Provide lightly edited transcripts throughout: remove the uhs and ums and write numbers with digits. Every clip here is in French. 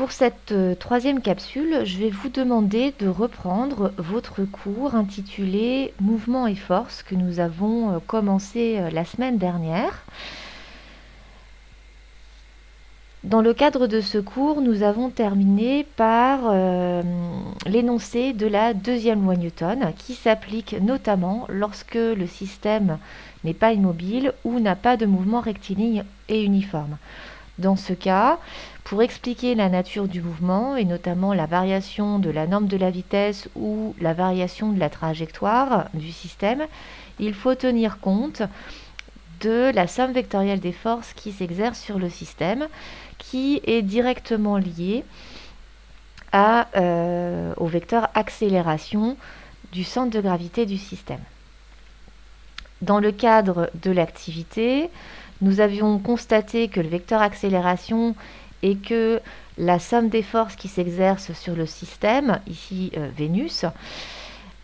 pour cette troisième capsule, je vais vous demander de reprendre votre cours intitulé Mouvement et force que nous avons commencé la semaine dernière. Dans le cadre de ce cours, nous avons terminé par l'énoncé de la deuxième loi Newton qui s'applique notamment lorsque le système n'est pas immobile ou n'a pas de mouvement rectiligne et uniforme. Dans ce cas, pour expliquer la nature du mouvement et notamment la variation de la norme de la vitesse ou la variation de la trajectoire du système, il faut tenir compte de la somme vectorielle des forces qui s'exercent sur le système, qui est directement liée au vecteur accélération du centre de gravité du système. Dans le cadre de l'activité, nous avions constaté que le vecteur accélération et que la somme des forces qui s'exercent sur le système, ici Vénus,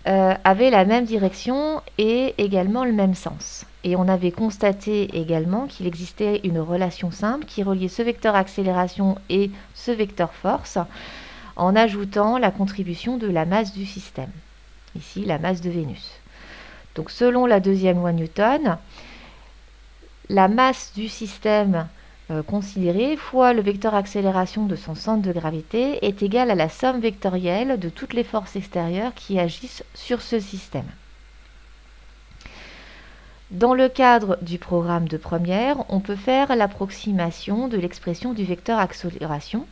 avait la même direction et également le même sens. Et on avait constaté également qu'il existait une relation simple qui reliait ce vecteur accélération et ce vecteur force en ajoutant la contribution de la masse du système, ici la masse de Vénus. Donc selon la deuxième loi Newton, la masse du système considéré fois le vecteur accélération de son centre de gravité est égale à la somme vectorielle de toutes les forces extérieures qui agissent sur ce système. Dans le cadre du programme de première, on peut faire l'approximation de l'expression du vecteur accélération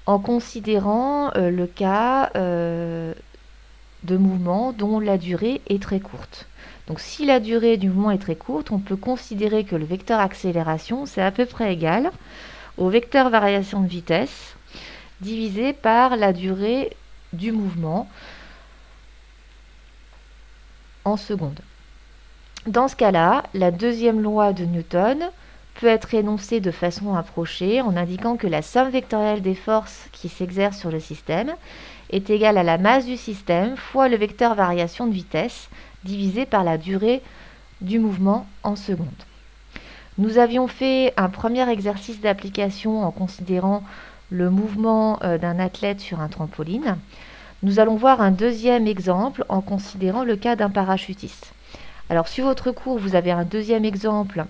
en considérant le cas de mouvement dont la durée est très courte. Donc si la durée du mouvement est très courte, on peut considérer que le vecteur accélération, c'est à peu près égal au vecteur variation de vitesse divisé par la durée du mouvement en secondes. Dans ce cas-là, la deuxième loi de Newton peut être énoncée de façon approchée en indiquant que la somme vectorielle des forces qui s'exercent sur le système est égale à la masse du système fois le vecteur variation de vitesse divisé par la durée du mouvement en secondes. Nous avions fait un premier exercice d'application en considérant le mouvement d'un athlète sur un trampoline. Nous allons voir un deuxième exemple en considérant le cas d'un parachutiste. Alors sur votre cours, vous avez un deuxième exemple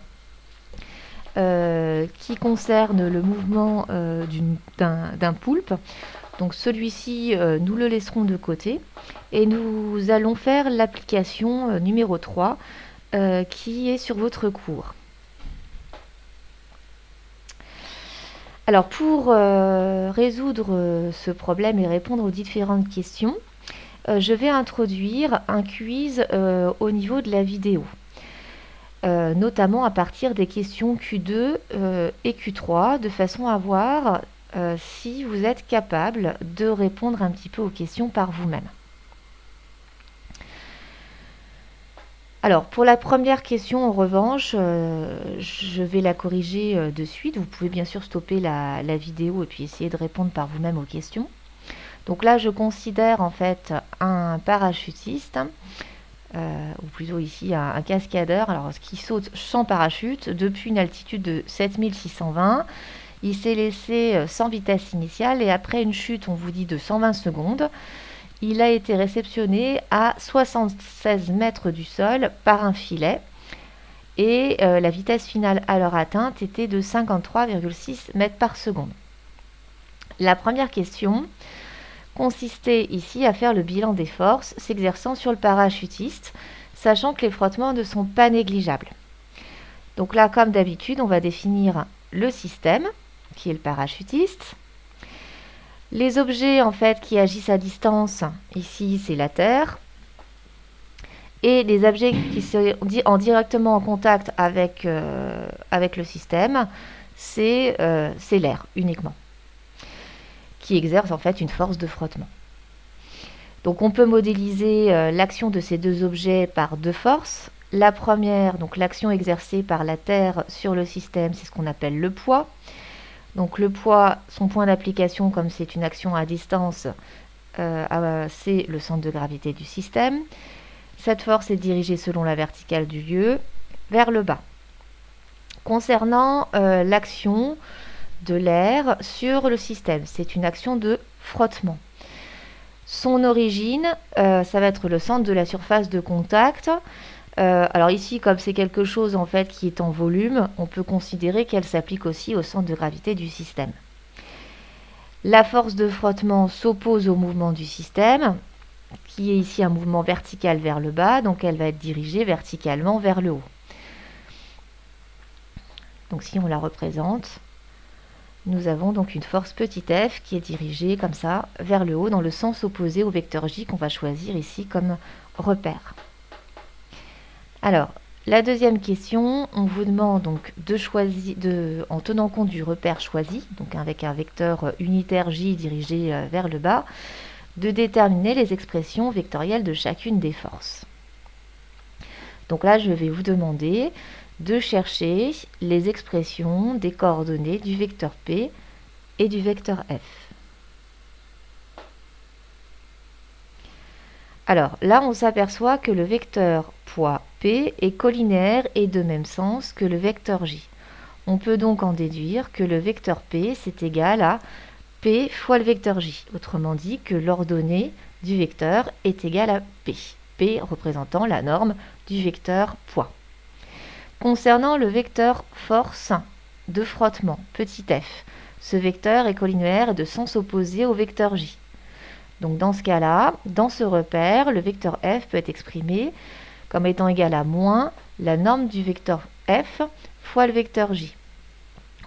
qui concerne le mouvement d'un poulpe. Donc celui-ci, nous le laisserons de côté et nous allons faire l'application numéro 3 qui est sur votre cours. Alors pour résoudre ce problème et répondre aux différentes questions, je vais introduire un quiz au niveau de la vidéo, notamment à partir des questions Q2 et Q3, de façon à voir si vous êtes capable de répondre un petit peu aux questions par vous-même. Alors, pour la première question, en revanche, je vais la corriger de suite. Vous pouvez bien sûr stopper la vidéo et puis essayer de répondre par vous-même aux questions. Donc là, je considère en fait un parachutiste, ou plutôt ici un cascadeur, alors qui saute sans parachute depuis une altitude de 7620. Il s'est laissé sans vitesse initiale et après une chute, on vous dit de 120 secondes, il a été réceptionné à 76 mètres du sol par un filet et la vitesse finale à l'heure atteinte était de 53,6 mètres par seconde. La première question consistait ici à faire le bilan des forces s'exerçant sur le parachutiste, sachant que les frottements ne sont pas négligeables. Donc là, comme d'habitude, on va définir le système, qui est le parachutiste. Les objets en fait qui agissent à distance, ici c'est la Terre. Et les objets qui sont directement en contact avec le système, c'est l'air uniquement, qui exerce en fait une force de frottement. Donc on peut modéliser l'action de ces deux objets par deux forces. La première, donc l'action exercée par la Terre sur le système, c'est ce qu'on appelle le poids. Donc le poids, son point d'application, comme c'est une action à distance, c'est le centre de gravité du système. Cette force est dirigée selon la verticale du lieu vers le bas. Concernant l'action de l'air sur le système. C'est une action de frottement. Son origine, ça va être le centre de la surface de contact. Alors ici, comme c'est quelque chose en fait qui est en volume, on peut considérer qu'elle s'applique aussi au centre de gravité du système. La force de frottement s'oppose au mouvement du système, qui est ici un mouvement vertical vers le bas, donc elle va être dirigée verticalement vers le haut. Donc si on la représente, nous avons donc une force petit f qui est dirigée comme ça vers le haut dans le sens opposé au vecteur j qu'on va choisir ici comme repère. Alors, la deuxième question, on vous demande donc en tenant compte du repère choisi, donc avec un vecteur unitaire j dirigé vers le bas, de déterminer les expressions vectorielles de chacune des forces. Donc là, je vais vous demander de chercher les expressions des coordonnées du vecteur P et du vecteur F. Alors là, on s'aperçoit que le vecteur poids P est collinéaire et de même sens que le vecteur J. On peut donc en déduire que le vecteur P, c'est égal à P fois le vecteur J. Autrement dit, que l'ordonnée du vecteur est égale à P. P représentant la norme du vecteur poids. Concernant le vecteur force de frottement, petit f, ce vecteur est collinéaire et de sens opposé au vecteur J. Donc dans ce cas-là, dans ce repère, le vecteur f peut être exprimé comme étant égal à moins la norme du vecteur f fois le vecteur j.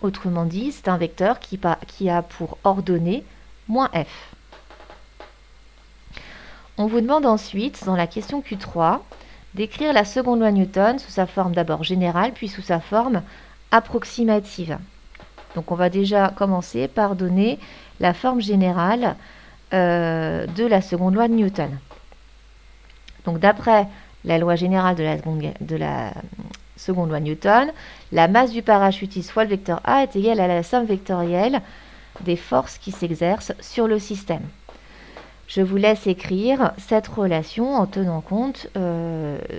Autrement dit, c'est un vecteur qui a pour ordonnée moins f. On vous demande ensuite, dans la question Q3, d'écrire la seconde loi Newton sous sa forme d'abord générale, puis sous sa forme approximative. Donc on va déjà commencer par donner la forme générale de la seconde loi de Newton. Donc d'après la loi générale de la seconde loi de Newton, la masse du parachutiste fois le vecteur A est égale à la somme vectorielle des forces qui s'exercent sur le système. Je vous laisse écrire cette relation en tenant compte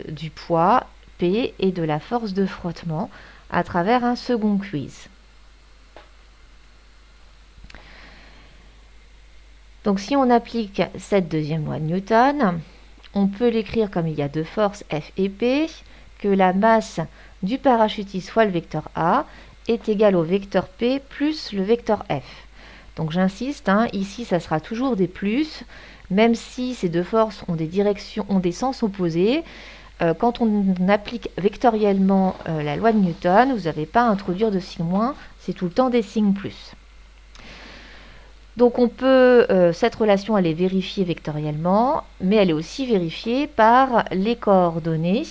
du poids P et de la force de frottement à travers un second quiz. Donc si on applique cette deuxième loi de Newton, on peut l'écrire comme il y a deux forces F et P, que la masse du parachutiste fois le vecteur A est égale au vecteur P plus le vecteur F. Donc j'insiste, ici ça sera toujours des plus, même si ces deux forces ont des sens opposés. Quand on applique vectoriellement la loi de Newton, vous n'avez pas à introduire de signe moins, c'est tout le temps des signes plus. Donc on peut, cette relation elle est vérifiée vectoriellement, mais elle est aussi vérifiée par les coordonnées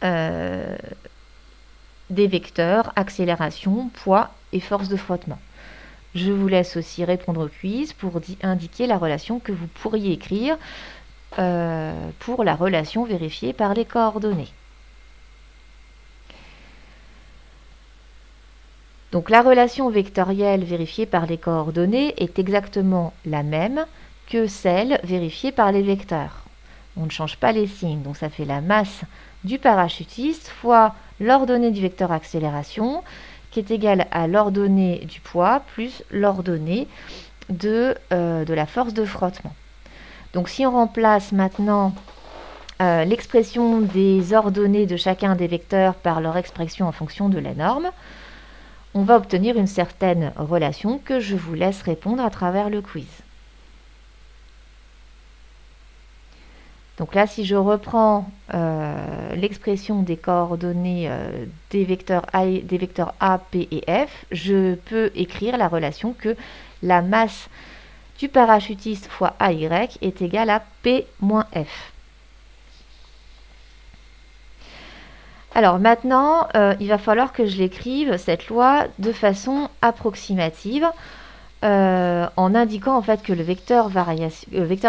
des vecteurs accélération, poids et force de frottement. Je vous laisse aussi répondre au quiz pour indiquer la relation que vous pourriez écrire pour la relation vérifiée par les coordonnées. Donc la relation vectorielle vérifiée par les coordonnées est exactement la même que celle vérifiée par les vecteurs. On ne change pas les signes, donc ça fait la masse du parachutiste fois l'ordonnée du vecteur accélération qui est égale à l'ordonnée du poids plus l'ordonnée de la force de frottement. Donc si on remplace maintenant l'expression des ordonnées de chacun des vecteurs par leur expression en fonction de la norme, on va obtenir une certaine relation que je vous laisse répondre à travers le quiz. Donc là, si je reprends l'expression des coordonnées des vecteurs A, P et F, je peux écrire la relation que la masse du parachutiste fois AY est égale à P moins F. Alors maintenant, il va falloir que je l'écrive, cette loi, de façon approximative, en indiquant en fait que le vecteur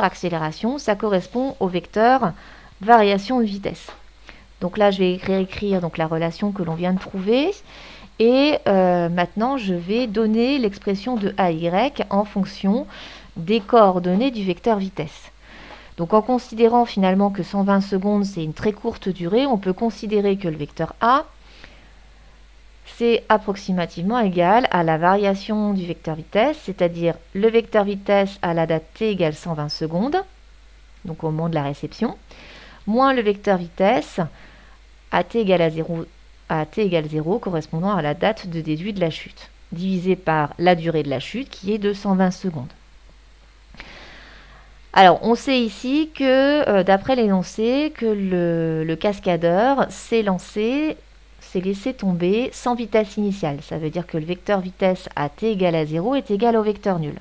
accélération, ça correspond au vecteur variation de vitesse. Donc là, je vais écrire donc, la relation que l'on vient de trouver. Et maintenant, je vais donner l'expression de AY en fonction des coordonnées du vecteur vitesse. Donc en considérant finalement que 120 secondes, c'est une très courte durée, on peut considérer que le vecteur A, c'est approximativement égal à la variation du vecteur vitesse, c'est-à-dire le vecteur vitesse à la date t égale 120 secondes, donc au moment de la réception, moins le vecteur vitesse à t égale 0 correspondant à la date de début de la chute, divisé par la durée de la chute qui est de 120 secondes. Alors, on sait ici que, d'après l'énoncé, que le cascadeur s'est laissé tomber sans vitesse initiale. Ça veut dire que le vecteur vitesse à t égale à 0 est égal au vecteur nul.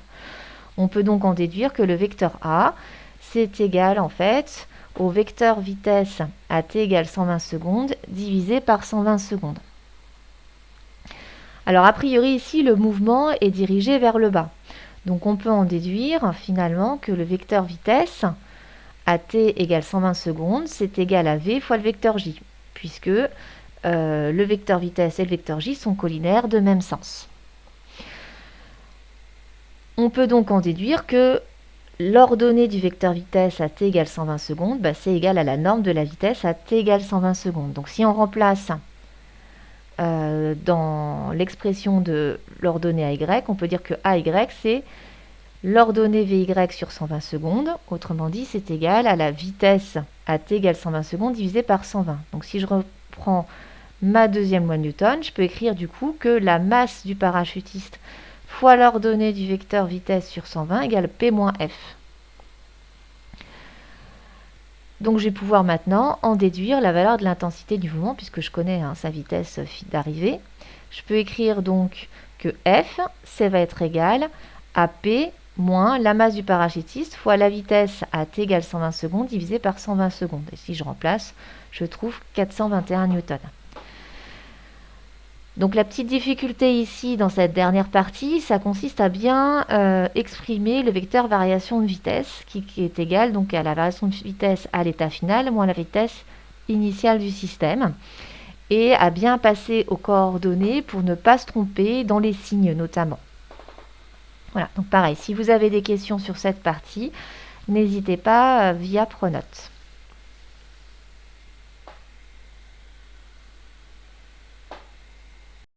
On peut donc en déduire que le vecteur a, c'est égal en fait au vecteur vitesse à t égale 120 secondes divisé par 120 secondes. Alors, a priori ici, le mouvement est dirigé vers le bas. Donc on peut en déduire finalement que le vecteur vitesse à t égale 120 secondes, c'est égal à v fois le vecteur j, puisque le vecteur vitesse et le vecteur j sont collinaires de même sens. On peut donc en déduire que l'ordonnée du vecteur vitesse à t égale 120 secondes, c'est égal à la norme de la vitesse à t égale 120 secondes. Donc si on remplace dans l'expression de l'ordonnée AY, on peut dire que AY, c'est l'ordonnée VY sur 120 secondes. Autrement dit, c'est égal à la vitesse à t égale 120 secondes divisé par 120. Donc si je reprends ma deuxième loi de Newton, je peux écrire du coup que la masse du parachutiste fois l'ordonnée du vecteur vitesse sur 120 égale P moins F. Donc je vais pouvoir maintenant en déduire la valeur de l'intensité du mouvement puisque je connais sa vitesse d'arrivée. Je peux écrire donc que F, ça va être égal à P moins la masse du parachutiste fois la vitesse à t égale 120 secondes divisé par 120 secondes. Et si je remplace, je trouve 421 newtons. Donc la petite difficulté ici dans cette dernière partie, ça consiste à bien exprimer le vecteur variation de vitesse qui est égal donc à la variation de vitesse à l'état final moins la vitesse initiale du système et à bien passer aux coordonnées pour ne pas se tromper dans les signes notamment. Voilà, donc pareil, si vous avez des questions sur cette partie, n'hésitez pas via Pronote.